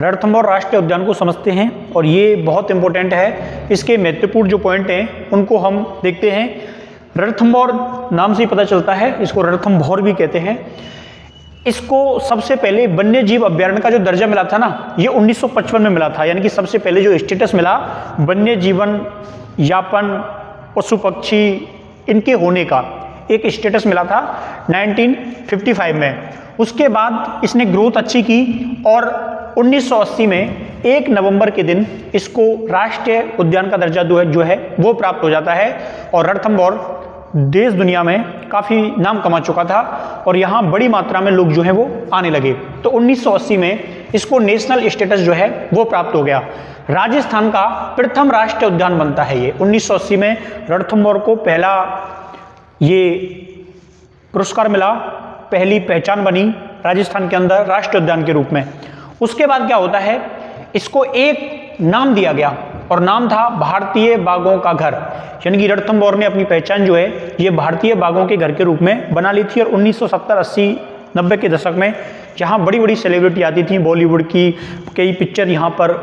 रणथंभौर राष्ट्रीय उद्यान को समझते हैं और ये बहुत इंपॉर्टेंट है। इसके महत्वपूर्ण जो पॉइंट हैं उनको हम देखते हैं। रणथंभौर नाम से ही पता चलता है, इसको रणथंभौर भी कहते हैं। इसको सबसे पहले वन्य जीव अभ्यारण्य का जो दर्जा मिला था ना, ये 1955 में मिला था। यानी कि सबसे पहले जो स्टेटस मिला वन्य जीवन यापन पशु पक्षी इनके होने का एक स्टेटस मिला था 1955 में। उसके बाद इसने ग्रोथ अच्छी की और 1980 में 1 नवंबर के दिन इसको राष्ट्रीय उद्यान का दर्जा जो है वो प्राप्त हो जाता है। और रणथंभौर देश दुनिया में काफ़ी नाम कमा चुका था और यहाँ बड़ी मात्रा में लोग जो है वो आने लगे। तो 1980 में इसको नेशनल स्टेटस जो है वो प्राप्त हो गया। राजस्थान का प्रथम राष्ट्रीय उद्यान बनता है ये। 1980 में रणथंभौर को पहला ये पुरस्कार मिला, पहली पहचान बनी राजस्थान के अंदर राष्ट्रीय उद्यान के रूप में। उसके बाद क्या होता है, इसको एक नाम दिया गया और नाम था भारतीय बाघों का घर। यानी कि रणथंभौर ने अपनी पहचान जो है ये भारतीय बाघों के घर के रूप में बना ली थी। और 1970, 80, 90 के दशक में जहाँ बड़ी बड़ी सेलिब्रिटी आती थी, बॉलीवुड की कई पिक्चर यहाँ पर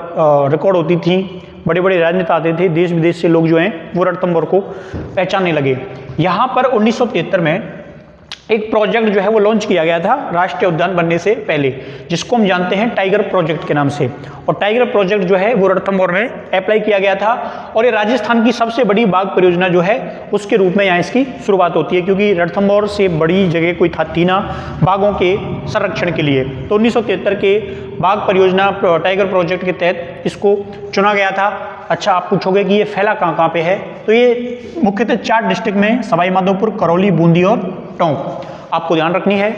रिकॉर्ड होती थी, बड़े बड़े राजनेता आते थे, देश विदेश से लोग जो हैं वो रणथंभौर को पहचानने लगे। यहाँ पर 1973 में एक प्रोजेक्ट जो है वो लॉन्च किया गया था राष्ट्रीय उद्यान बनने से पहले, जिसको हम जानते हैं टाइगर प्रोजेक्ट के नाम से। और टाइगर प्रोजेक्ट जो है वो रणथंभौर में अप्लाई किया गया था और ये राजस्थान की सबसे बड़ी बाघ परियोजना जो है उसके रूप में यहाँ इसकी शुरुआत होती है, क्योंकि रणथंभौर से बड़ी जगह कोई थी ना बाघों के संरक्षण के लिए। तो 1973 के बाघ परियोजना टाइगर प्रोजेक्ट के तहत इसको चुना गया था। अच्छा, आप पूछोगे कि ये फैला कहाँ पे है, तो ये मुख्यतः 4 डिस्ट्रिक्ट में, सवाई माधोपुर, करौली, बूंदी और टोंक आपको ध्यान रखनी है,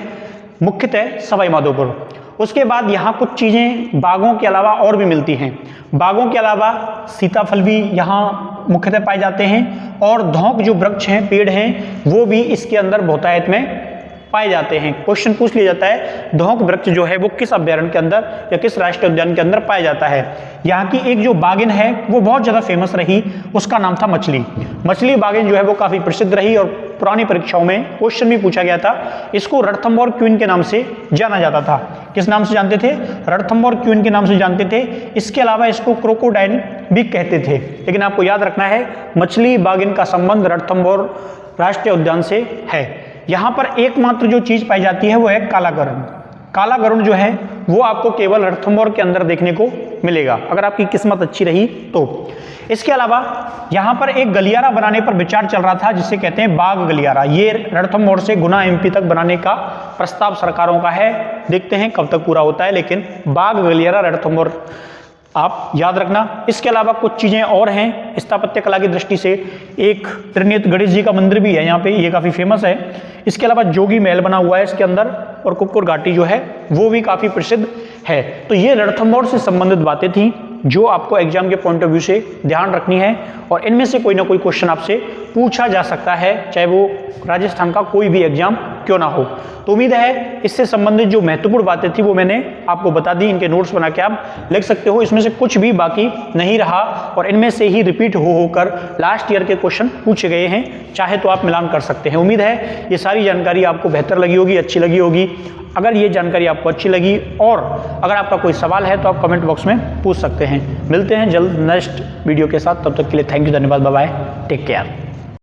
मुख्यतः सवाई माधोपुर। उसके बाद यहाँ कुछ चीज़ें बाघों के अलावा और भी मिलती हैं। बाघों के अलावा सीताफल भी यहाँ मुख्यतः पाए जाते हैं और धौंक जो वृक्ष हैं, पेड़ हैं, वो भी इसके अंदर बहुतायत में पाए जाते हैं। क्वेश्चन पूछ लिया जाता है धौंक वृक्ष जो है वो किस अभ्यारण्य के अंदर या किस राष्ट्रीय उद्यान के अंदर पाया जाता है। यहाँ की एक जो बाघिन है वो बहुत ज़्यादा फेमस रही, उसका नाम था मछली। मछली बाघिन जो है वो काफ़ी प्रसिद्ध रही और पुरानी परीक्षाओं में क्वेश्चन भी पूछा गया था। इसको रणथंभौर क्वीन के नाम से जाना जाता था। किस नाम से जानते थे? रणथंभौर क्वीन के नाम से जानते थे। इसके अलावा इसको क्रोकोडाइल भी कहते थे। लेकिन आपको याद रखना है मछली बाघिन का संबंध रणथंभौर राष्ट्रीय उद्यान से है। यहाँ पर एकमात्र जो चीज पाई जाती है वो है काला गरुड़। काला गरुड़ जो है वो आपको केवल रणथंभौर के अंदर देखने को मिलेगा, अगर आपकी किस्मत अच्छी रही तो। इसके अलावा यहाँ पर एक गलियारा बनाने पर विचार चल रहा था जिसे कहते हैं बाघ गलियारा। ये रणथंभौर से गुना एमपी तक बनाने का प्रस्ताव सरकारों का है, देखते हैं कब तक पूरा होता है। लेकिन बाघ गलियारा रणथंभौर आप याद रखना। इसके अलावा कुछ चीज़ें और हैं स्थापत्य कला की दृष्टि से। एक त्रिनेत्र गणेश जी का मंदिर भी है यहाँ पे, ये काफ़ी फेमस है। इसके अलावा जोगी महल बना हुआ है इसके अंदर और कुक्कुर घाटी जो है वो भी काफ़ी प्रसिद्ध है। तो ये रणथंभौर से संबंधित बातें थी जो आपको एग्जाम के पॉइंट ऑफ व्यू से ध्यान रखनी है और इनमें से कोई ना कोई क्वेश्चन आपसे पूछा जा सकता है, चाहे वो राजस्थान का कोई भी एग्जाम क्यों ना हो। तो उम्मीद है इससे संबंधित जो महत्वपूर्ण बातें थी वो मैंने आपको बता दी। इनके नोट्स बना के आप लिख सकते हो, इसमें से कुछ भी बाकी नहीं रहा और इनमें से ही रिपीट होकर लास्ट ईयर के क्वेश्चन पूछे गए हैं। चाहे तो आप मिलान कर सकते हैं। उम्मीद है ये सारी जानकारी आपको बेहतर लगी होगी, अच्छी लगी होगी। अगर ये जानकारी आपको अच्छी लगी और अगर आपका कोई सवाल है तो आप कमेंट बॉक्स में पूछ सकते हैं। मिलते हैं जल्द नेक्स्ट वीडियो के साथ, तब तक के लिए थैंक यू, धन्यवाद, बाय बाय, टेक केयर।